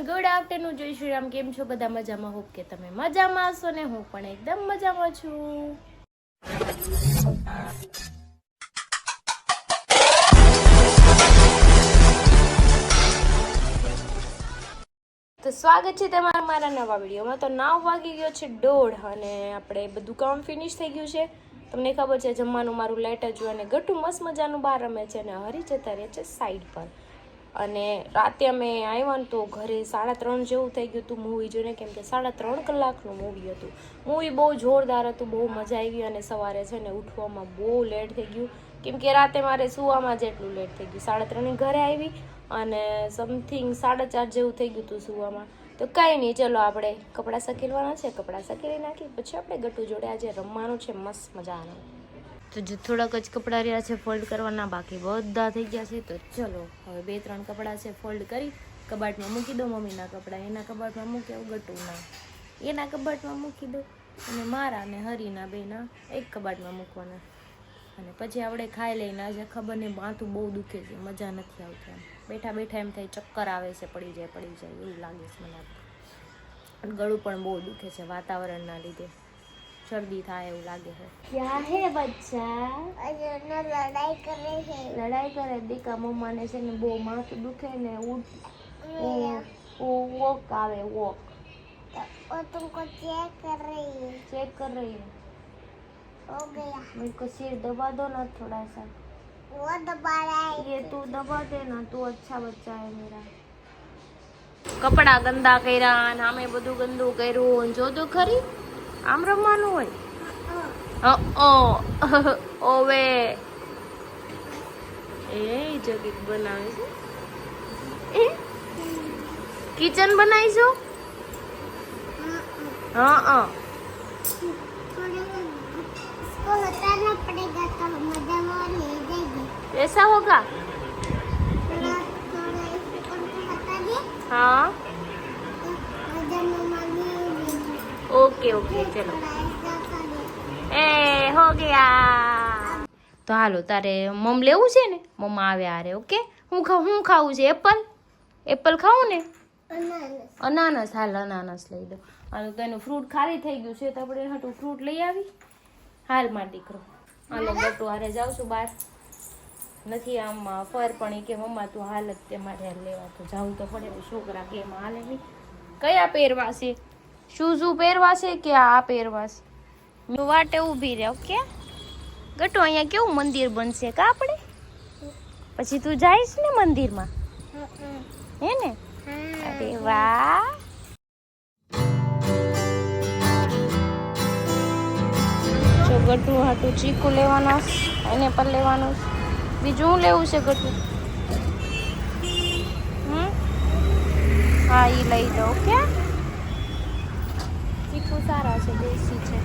Everyone, good afternoon, જય શ્રી રામ. કેમ છો બધા? મજામાં? હોપ કે તમે મજામાં હશો ને હું પણ એકદમ મજામાં છું. તો સ્વાગત છે તમારા મારા નવા વિડીયોમાં. તો 9 વાગી ગયો છે 1:30 અને આપણે બધું કામ ફિનિશ થઈ ગયું છે. તમને ખબર છે જમવાનું મારું લેટ જ હોય અને ગટુ મસ્ત મજાનું બહાર રમે છે અને હરી જતા રહે છે સાઈડ પર. અને રાતે અમે આવ્યા ને તો ઘરે 3:30 જેવું થઈ ગયું હતું મૂવી જોઈને, કેમ કે 3.5 કલાકનું મૂવી હતું. મૂવી બહુ જોરદાર હતું, બહુ મજા આવી અને સવારે છે ને ઉઠવામાં બહુ લેટ થઈ ગયું, કેમ કે રાતે મારે સૂવામાં જ એટલું લેટ થઈ ગયું. 3:30 ઘરે આવી અને સમથિંગ 4:30 જેવું થઈ ગયું હતું સૂવામાં. તો કાંઈ નહીં, ચલો આપણે કપડાં સકેલવાના છે, કપડાં સકેલી નાખી પછી આપણે ગટુ જોડે આજે રમવાનું છે મસ્ત મજાનું. તો જો થોડાક જ કપડાં રહ્યા છે ફોલ્ડ કરવાના, બાકી બધા થઈ ગયા છે. તો ચલો હવે 2-3 કપડાં છે ફોલ્ડ કરી કબાટમાં મૂકી દો. મમ્મીના કપડાં એના કબાટમાં મૂકી આવું, ગટુના એના કબાટમાં મૂકી દો અને મારા ને હરીના બેના એક કબાટમાં મૂકવાના. અને પછી આપણે ખાઈ લઈને આજે ખબર નહીં માથું બહુ દુખે છે, મજા નથી આવતી. બેઠા બેઠા એમ થાય ચક્કર આવે છે, પડી જાય એવું લાગે છે મને. ગળું પણ બહુ દુખે છે વાતાવરણના લીધે, શરદી થાય એવું લાગે છે. ક્યાં હે બચ્ચા? લડાઈ કરે છે. લડાઈ કરે દીકા મમ્માને છે ને બહુ માથું દુખે ને वॉक आवे वॉक तो तुमको चेक कर रही है हो गया. मेरे को सिर दबा दो ना थोड़ा सा. वो दबा रहा है. ये तू दबा दे ना, तू अच्छा बच्चा है मेरा. કપડા ગંદા કર્યા અને આમે બધું ગંદુ કર્યું. જો તો ખરી આમ રમવાનું હોય. ઓવે એ જગીક બનાવે છે. કિચન બનાવીશું. हाँ इसको हटाना पड़ेगा तो मजा वो ले जाएगी. ऐसा होगा. थोड़ा इसको हटा दे. हाँ ओके ओके चलो. ए हो ગયા. તો હાલો તારે મમ લેવું છે ને, મમ્મા આવ્યા આરે. ઓકે હું ખાવું છે? એપલ ખાવું ને? અનાનસ. હાલ અનાનસ લઈ દો. હાલો તો એનું ફ્રૂટ ખાલી થઈ ગયું છે તો આપણે હાટું ફ્રૂટ લઈ આવી. હાલ માર દીકરો. હાલો ગટુ હારે જાઉં છું બહાર. નથી આમ ફર પણ કે મમ્મા તું હાલ જ તે મારે લેવા તો જાવું તો પડે. છોકરા કે એમાં હાલે નહીં. કયા પહેરવા છે? શૂઝ પહેરવા છે કે આ પહેરવા છે? હું વાટે ઊભી રહે. ઓકે ગટુ અહીંયા કેવું મંદિર બનશે કા આપણે? પછી તું જઈશ ને મંદિરમાં હે ને? અરે વાહ. જો ગટુ હાટું ચીકુ લેવાનો, એને પણ લેવાનું. બીજું શું લેવું છે ગટુ? હા એ લઈ દો. ઓકે ચીકુ સારા છે, દેશી છે.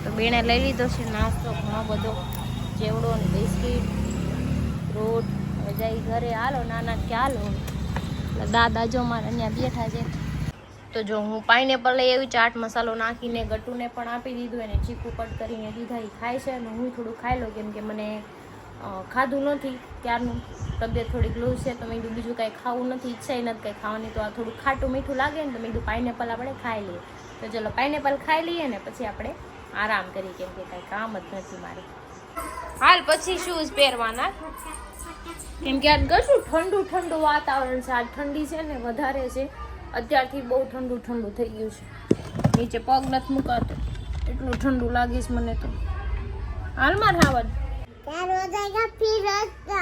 તો બેને લઈ લીધો છે નાસ્તો ઘણો બધો, ચેવડો ને બિસ્કીટ ફ્રૂટ. જાય ઘરે હાલો નાના કે હાલો. દાદા જો મારે અહીંયા બેઠા છે. તો જો હું પાઇનેપલ લઈ એવી ચાટ મસાલો નાખીને ગટુને પણ આપી દીધું, એને ચીકુ કટ કરીને દીધા. એ ખાય છે અને હું થોડું ખાઈ લઉં, કેમ કે મને ખાધું નથી ત્યારનું, તબિયત થોડીક લૂઝ છે તો મેં કીધું બીજું કાંઈ ખાવું નથી, ઈચ્છા નથી કાંઈ ખાવાની. તો આ થોડું ખાટું મીઠું લાગે ને તો મેં કીધું પાઇનેપલ આપણે ખાઈ લઈએ. તો ચલો પાઇનેપલ ખાઈ લઈએ ને પછી આપણે આરામ કરીએ, કેમ કે કાંઈ કામ જ નથી મારે. હાલ પછી શૂઝ પહેરવાના, કેમ કે આ કશું ઠંડુ વાતાવરણ છે. આ ઠંડી છે ને વધારે છે, અત્યારથી બહુ ઠંડુ થઈ ગયું છે. નીચે પગ નથી મુકાતો, એટલું ઠંડુ લાગીશ મને તો. હાલ માર હાવડ. प्यार हो जाएगा फिर रसना.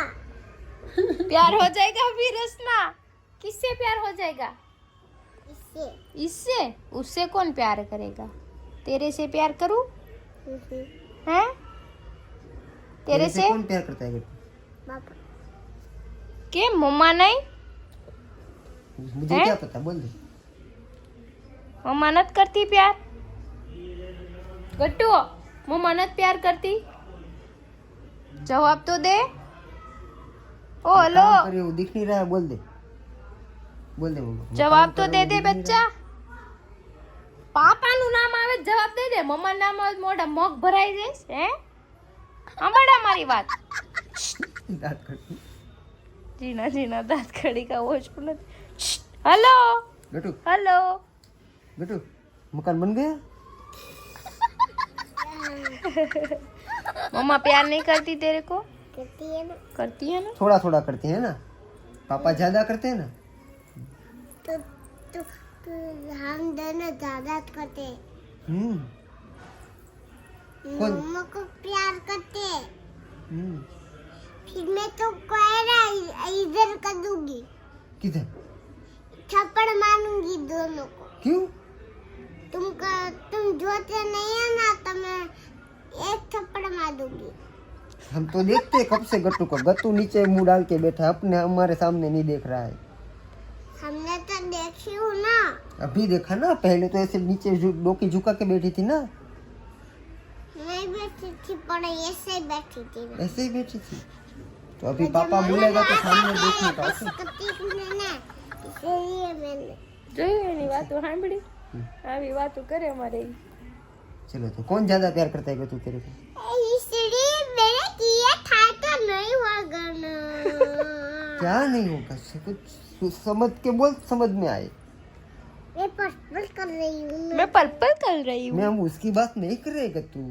प्यार हो जाएगा फिर रसना. किससे प्यार हो जाएगा? इससे. उससे कौन प्यार करेगा? तेरे से प्यार करूं? हैं? तेरे से कौन प्यार करता है? पापा. के मम्मा नहीं? मुझे क्या पता, बोल दे. मम्मा नत करती प्यार? गट्टू मम्मा नत प्यार करती? जवाब तो दे. ओ हेलो दिख नहीं रहा है, बोल दे. जवाब तो दे दे बच्चा. પાપાનું નામ આવે જવાબ દે દે. મમ્માનું નામ આવે મોઢા મગ ભરાઈ જઈશ. હે સાંભળા મારી વાત? દાંત ખડકી. જીના જીના દાંત ખડી કા ઓછું નથી. હલો ગટુ હલો गटू मकान बन गया. मम्मा प्यार नहीं करती तेरे को? करती है ना. करती है ना. थोड़ा थोड़ा करते हैं ना. पापा ज्यादा करते हैं ना. तो हम दोनों ज्यादा करते हैं. कौन? मम्मा को प्यार करते हैं. हम्म. फिर मैं तुमको इधर कर दूंगी. किधर? थप्पड़ मारूंगी दोनों को. क्यों? तुम जोते नहीं है ना तो मैं एक थप्पड़ मार दूंगी. हम तो देखते हैं कब से गट्टू को. गट्टू नीचे मुंह डाल के बैठा है, अपने हमारे सामने नहीं देख रहा है. हमने तो देखी हूँ ना. अभी देखा ना. पहले तो ऐसे नीचे डोकी झुका के बैठी थी ना. नहीं बैठी थी पर ऐसे ही बैठी थी ना. ऐसे ही बैठी थी. तो अभी पापा बोलेगा तो सामने देखने का. इसलिए मैंने જોયું એની વાતો સાંભળી. આવી વાતો કરે અમારે. चलो तो कौन ज्यादा प्यार करता है गट्टू तेरे को? इसलिए मैंने किया था तो नहीं होगा ना. क्या नहीं होगा. कुछ समझ के बोल, समझ में आए. मैं पर्पल कर रही हूँ. मैं पर्पल कर रही हूँ. मैं हम उसकी बात नहीं कर रहे गट्टू.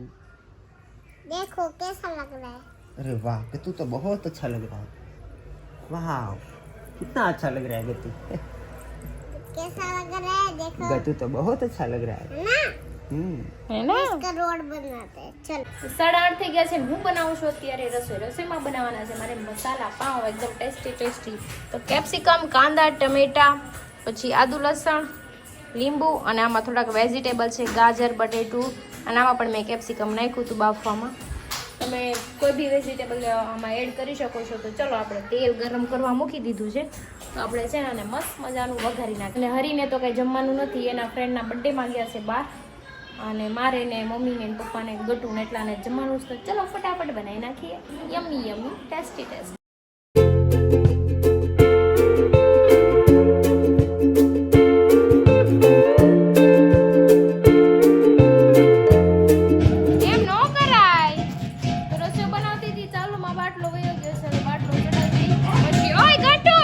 देखो कैसा लग रहा है. अरे वाह गट्टू तो बहुत अच्छा लग रहा है. वाह कितना अच्छा लग रहा है गट्टू. कैसा लग रहा है देखो. गट्टू तो बहुत अच्छा लग रहा है. ना હે ને. इसका रोड बनाते हैं. चल 8:30 થઈ ગયા છે ને હું બનાવું છું અત્યારે રસોઈમાં બનાવવાના છે મારે મસાલા પાઉં એકદમ ટેસ્ટી. તો કેપ્સિકમ, કાંદા, ટમેટા, પછી આદુ લસણ, લીંબુ અને આમાં થોડાક વેજીટેબલ છે ગાજર, બટેટું અને આમાં પણ મેં કેપ્સિકમ નાખ્યું હતું બાફવામાં. તમે કોઈ બી વેજીટેબલ આમાં એડ કરી શકો છો. તો ચલો આપણે તેલ ગરમ કરવા મૂકી દીધું છે. તો આપણે છે ને આને મસ્ત મજાનું વઘારી નાખીએ. અને હરીને તો કંઈ જમવાનું નથી, એના ફ્રેન્ડના બર્થડેમાં ગયા છે બહાર. અને મારે ને મમ્મીને ને પપ્પાને ગટુને એટલાને જમવાનું છે. તો ચલો ફટાફટ બનાવી નાખીએ. Yummy tasty. એમ નો કરાય. તો રસોઈ બનાવતી હતી ચાલુમાં બાટલો વયો ગયો છે. બાટલો ચડાવી પછી ઓય ગટુ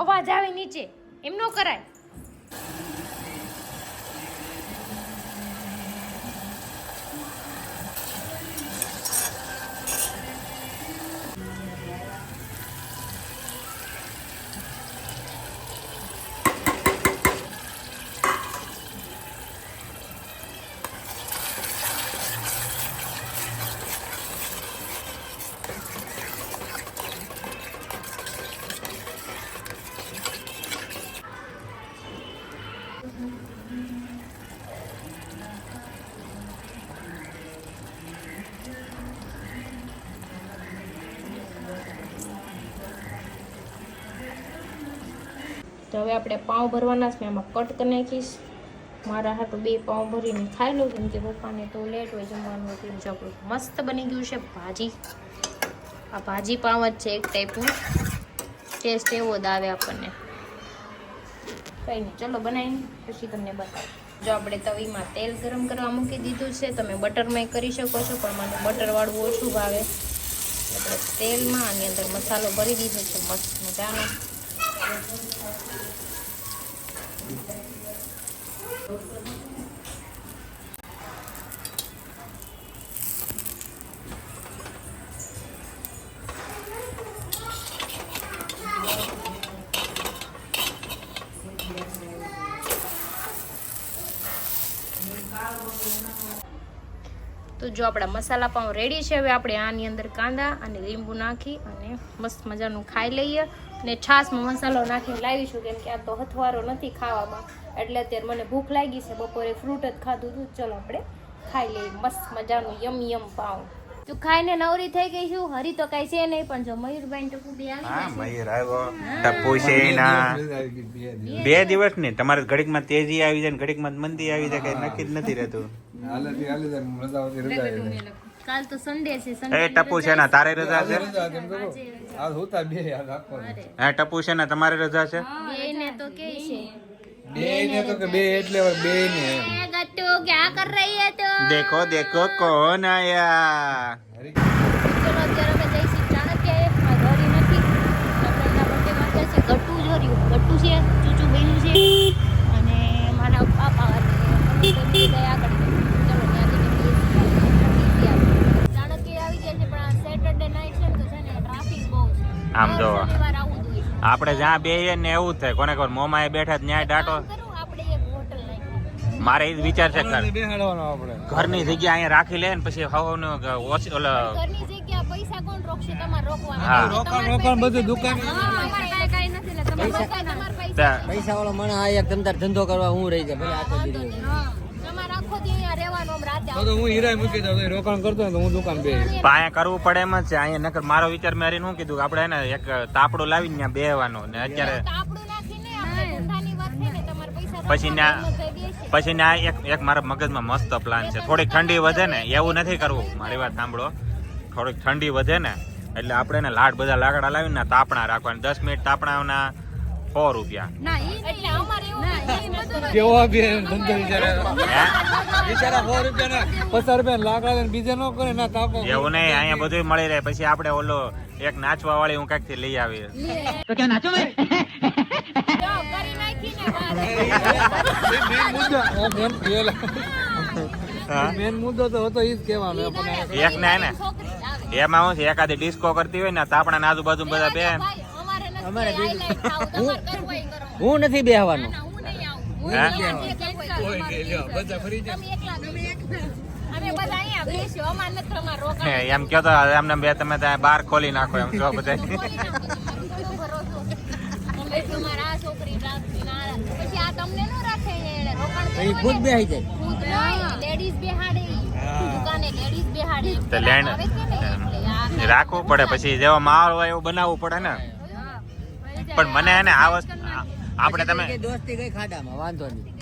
અવાજ આવે નીચે. એમ નો કરાય. તો હવે આપણે પાઉં ભરવાના છે. મેં આમાં કટ કરી નાખીશ. મારા હાટું 2 પાઉં ભરીને ખાઈ લઉં કેમ કે પપ્પાને તો લેટ હોય જમવાનું. એટલે જો આપણું મસ્ત બની ગયું છે ભાજી. આ ભાજી પાઉં જ છે એક ટાઈપનું. ટેસ્ટ એવો જ આવે આપણને. કંઈ નહીં ચલો બનાવીને પછી તમને બતાવું. જો આપણે તવીમાં તેલ ગરમ કરવા મૂકી દીધું છે. તમે બટરમાં કરી શકો છો પણ મને બટરવાળું ઓછું ભાવે. આપણે તેલમાં આની અંદર મસાલો ભરી દીધો છે મસ્ત મજાનો. તો જો આપણા મસાલા પાઉં રેડી છે. હવે આપણે આની અંદર કાંદા અને લીંબુ નાખી અને મસ્ત મજાનું ખાઈ લઈએ. અને છાશમાં મસાલો નાખીને લાવીશું કેમ કે આ તો હથવારો નથી ખાવામાં. એટલે અત્યારે મને ભૂખ લાગી છે. બપોરે ફ્રૂટ જ ખાધું હતું. ચલો આપણે ખાઈ લઈએ મસ્ત મજાનું યમ પાઉં. તું ખાઈને નવરી થઈ ગઈ છું. હરી તો કઈ છે નહીં પણ જો મયુરભાઈ ટકુ બે આવી ગયા છે. મયુર આવ્યો. ટપ્પુ છે ના 2 દિવસ ને તમારે ઘડીકમાં તેજી આવી જાય ને ઘડીકમાં મંદી આવી જાય કઈ નક્કી જ નથી રહેતું. કાલ તો સન્ડે છે. એ ટપ્પુ છે ના તારે રજા છે? હે ટપ્પુ છે ના તમારે રજા છે? બેને તો કે છે गट्टू क्या कर रही है तू? देखो देखो कौन आया. चलो અત્યારે અમે જઈ ગટ્ટુ છે, ચૂચું બન્યું છે અને મારા પાપા આગળ ચલો ચાણક્ય આવી ગયા છે પણ આ સેટરડે નાઇટ છે ને તો છે ને ટ્રાફિક બહુ છે. આમ જો શનિવાર આવવું જોઈએ. આપણે જ્યાં બેહીએ ને એવું જ થાય, કોને ખબર મોમાએ બેઠા ન્યાય ડાટો. કરું આપણે એક હોટલ નાખી. મારે એ જ વિચાર છે બેહાડવાનો આપણે ઘરની જગ્યા અહીંયા રાખી લે ને પછી હવાનું ઓલા ઘરની જગ્યા પૈસા કોણ રોકશે? તમારે રોકવાના. હા. રોકાણ બધું દુકાન કાંઈ નથી એટલે તમારે તમારા પૈસા તા- પૈસા વાળો મને આ એક તમતાર ધંધો કરવા હું રહી જાય ભલે આખો વાંધો દીધી નહીં. હા. તમારે આખો દી અહીંયા રહેવાનું આમ રાતે તો હું હીરા મૂકી દઉં તો રોકાણ કરતો હોય તો હું દુકાન બે પણ અહીંયા કરવું પડે એમ જ છે. અહીંયા નકર મારો વિચાર મેં શું કીધું કે આપણે એને એક તાપડું લાવીને ત્યાં બેહવાનું ને અત્યારે તાપડું નાખીને આપણે ધંધાની વાત થઈ ને તમારે પૈસા પછી તમારા ના- મગજમાં બેસે. પછી ના એક મારા મગજમાં મસ્ત પ્લાન છે. થોડીક ઠંડી વધે ને એવું નથી કરવું, મારી વાત સાંભળો. થોડીક ઠંડી વધે ને એટલે આપણે એને બધા લાકડા લાવીને તાપણા રાખવાના. 10 મિનિટ તાપણાના 100 રૂપિયા. એટલે અમારે એવું નથી. બધું કેવો બી ધંધો વિચારે હે? બિચારા 100 રૂપિયા 50 રૂપિયા લાકડા લઈને બીજે ન કરે ના તાપો એવું નહીં, અહીંયા બધું મળી રહે. પછી આપણે ઓલો એક નાચવા વાળી હું ક્યાંકથી લઈ આવી. જો કરી નાખીને વાત. મેન મુદ્દો તો હતો ઈ જ કહેવાનો એક ને હે ને છોકરી આવે. એમાં હું છે, એકાદી ડિસ્કો કરતી હોય ને તાપણા ના આજુબાજુ બધા બે ભાઈ, અમારે નથી highlight થાવું. તમારે કરવું હોય એ કરો. હું નથી બેહવાનું. ના, હું નહીં આવું. હે? હું અહીંયા જે કરવું હોય એ તમારે બધા ફરી જાય તમે એકલા બેસો. અમે બધા અહીંયા બેસ્યો. અમારે નથી તમારે રોકાણ. એમ કયો તો એમને બે તમે ત્યાં બાર ખોલી નાખો એમ જો બધા. બોલી નાખો. તમારો ભરોસો. તમે તમારે આ છોકરી રાખવી ના રાખવી. પછી આ તમને ન રાખે એને રોકાણ તો એ કરવું ખુદ ને. બેહી જાય. ખુદ નહીં, લેડીઝ બેહાડે ઈ. દુકાને લેડીઝ બેહાડે. તો લેન્ડ આવે છે ને એટલે આ રાખવું પડે, પછી જેવો માહોલ હોય એવું બનાવવું પડે ને. પણ મને હે ને આ વસ્તુ આપણે તમે કે દોસ્તી ગઈ ખાડામાં વાંધો નહીં.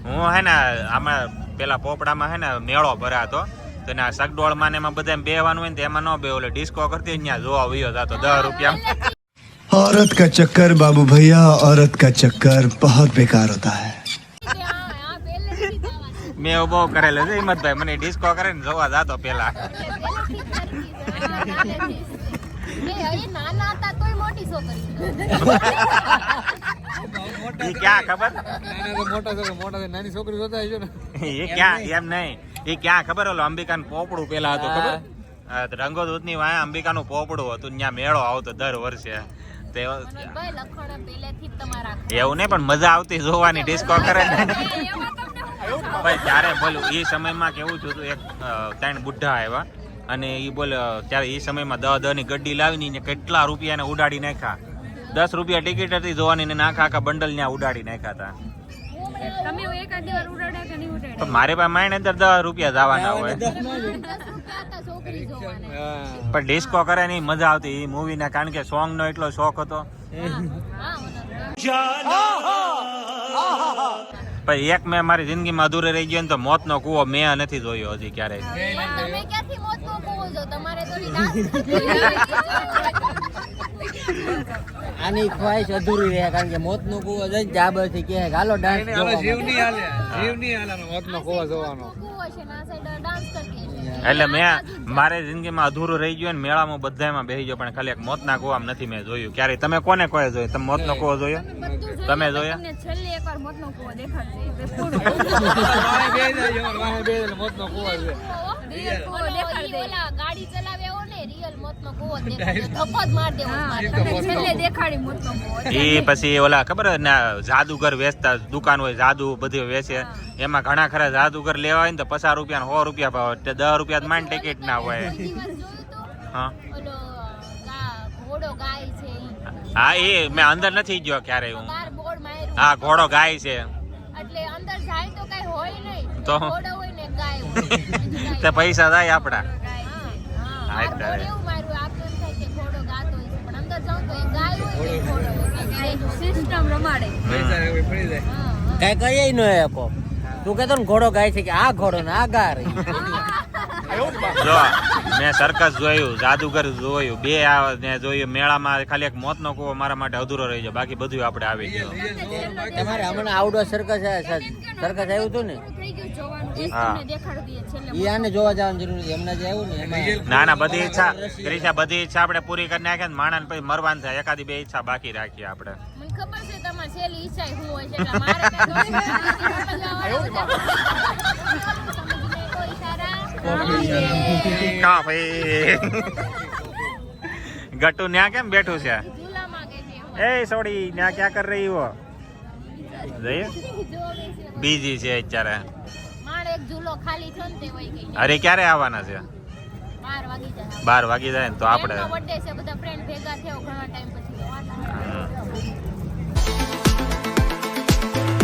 હું હે ને આમાં પેલા પોપડામાં હે ને મેળો ભરાતો તો ને આ સગડોળમાં ને એમાં બધા બેહવાનું હોય ને તો એમાં ન બે ઓલે ડિસ્કો કરતી હોય ને ત્યાં જોવા વયો જતો 10 રૂપિયા. औरत का चक्कर बाबू भैया औरत का चक्कर बहुत बेकार होता है. આ પહેલેથી જ આવા છે. મેં એવું બહુ કરેલું છે હિંમતભાઈ, મને ડિસ્કો કરે ને જોવા જતો પેલા. પહેલેથી જ કરતી છે. નાનેથી જ. એ હજી નાના હતા તોય મોટી છોકરી. એ ક્યાં ખબર મોટા નાની છોકરી જોતા હશો ને એ ક્યાં એમ નહીં, એ ક્યાં ખબર ઓલો અંબિકાનું પોપડું પેલા હતું ખબર? રંગોદૂતની વાય અંબિકાનું પોપડું હતું, ત્યાં મેળો આવતો દર વર્ષે. તે મનોજભાઈ લખણ પહેલેથી જ તમારા એવું નહીં પણ મજા આવતી જોવાની ડિસ્કો કરે ને. ભાઈ ત્યારે બોલું એ સમયમાં કેવું થયું હતું, એક 3 બુઢ્ઢા આવ્યા અને એ બોલ ત્યારે એ સમયમાં 10 ની ગड्डी લાવીને ને કેટલા રૂપિયાને ઉડાડી નાખ્યા. 10 રૂપિયા ટિકિટ હતી જોવાની ને આખા બંડલ ત્યાં ઉડાડી નાખ્યા હતા. તમે એકાદ વાર ઉડાડ્યા કે નહીં ઉડાડ્યા? પણ મારી પાસે માઇન અંદર 10 રૂપિયા જવાના હોય. 10 રૂપિયા હતા છોકરી જોવાના. પણ ડિસ્કો કરે ને ઈ મજા આવતી એ મૂવી ના, કારણ કે સોંગ નો એટલો શોખ હતો. હા પણ એક મેં મારી જિંદગીમાં અધૂરે રહી ગયો ને તો મોતનો કૂવો મેં નથી જોયો હજી ક્યારેય. તમે ક્યાંથી મોતનો કૂવો છો? તમારે તો ડાન્સ આની ખ્વાહિશ અધૂરી રહે કારણ કે મોતનો કૂવો જઈને જાબરથી કહે હાલો ડાન્સ જોવા જીવ નહીં હાલે મોતનો ખોવા જોવાનો કૂવો છે ને આ સાઈડ ડાન્સ કરતી હશે. એટલે મેં મારી જિંદગીમાં અધૂરું રહી ગયું ને મેળામાં બધામાં બેસી ગયો, પણ ખાલી એક મોતના કૂવામાં નથી મેં જોયું ક્યારે. તમે કોને કોઈ જોયું? તમે મોતનો કૂવો જોયો? તમે જોયા? છેલ્લે એકવાર મોતનો કૂવો દેખાડશે. મોતનો ખોવા છે ઓલા ગાડી ચલાવે એવો ને રિયલ મોતનો કૂવો દેખાડશે. ધક્કો જ માર દેવો મારે. છેલ્લે દેખાડી મોતનો કૂવો. એ પછી ઓલા ખબર ને જાદુગર વેચતા દુકાન હોય, જાદુ બધી વેચે, એમાં ઘણા ખરા જાદુગર લેવા હોય ને તો 50 રૂપિયા 100 રૂપિયા ભાવ, 10 રૂપિયા માંડ ટિકિટ ના હોય. દિવસ જોયું તો હા ઓલો ઘોડો ગાય છે ઈ. હા એ મેં અંદર નથી ગયો ક્યારેય હું. બાર બોર્ડ માર્યું. હા ઘોડો ગાય છે એટલે અંદર જાય તો કઈ હોય નહીં. તો? ઘોડો હોય ને ગાય હોય. બીજું તે કાંઈ પૈસા થાય આપડા. હા, હા, બાર બોર્ડ એવું માર્યું આપતું એમ થાય કે ઘોડો ગાતો હોય છે પણ અંદર જાઉં તો એ ગાય હોય ને ઘોડો હોય. સિસ્ટમ રમાડે. પૈસા હવે પડી જાય કઈ કઈ ન આપો. તું કહેતો ને ઘોડો ગાય છે કે આ ઘોડો ને આ ગા રહી. જો મેં સર્કસ જોયું, જાદુગર જોયું, બે ને જોયું. મેળામાં ખાલી એક મોતનો કૂવો મારા માટે અધૂરો રહી જાય, બાકી બધું આપણે આવી ગયું. તમારે હમણાં આઉટડોર સર્કસ આવ્યું હતું ને થઈ ગયું જોવાનું. એ હા. તમને દેખાડી દઈએ છેલ્લે. એ આને જોવા જવાની જરૂર નથી. હમણાં જે આવ્યું ને એમાં ના ના બધી ઈચ્છા ક્રિશા બધી ઈચ્છા આપણે પૂરી કરી નાખીએ ને માણસ પછી મરવાનું થાય, એકાદી બે ઈચ્છા બાકી રાખીએ આપણે. મને ખબર છે તમારે તમારી છેલ્લી ઈચ્છા શું હોય છે એટલે મારે કાંઈ સમજીને કોઈ ઈશારા કા ભાઈ ગટુ ન્યા કેમ બેઠું છે ઝૂલામાં કે છે એ સોડી ન્યા ક્યાં કર રહી હો જઈએ બીજી છે અત્યારે મારે એક ઝૂલો ખાલી થયો ને તે વહી ગઈ અરે ક્યારે આવવાના છે 12 વાગી જાય 12 વાગી જાય ને તો આપણે બર્થડે છે બધા ફ્રેન્ડ ભેગા થયો ઘણા ટાઈમ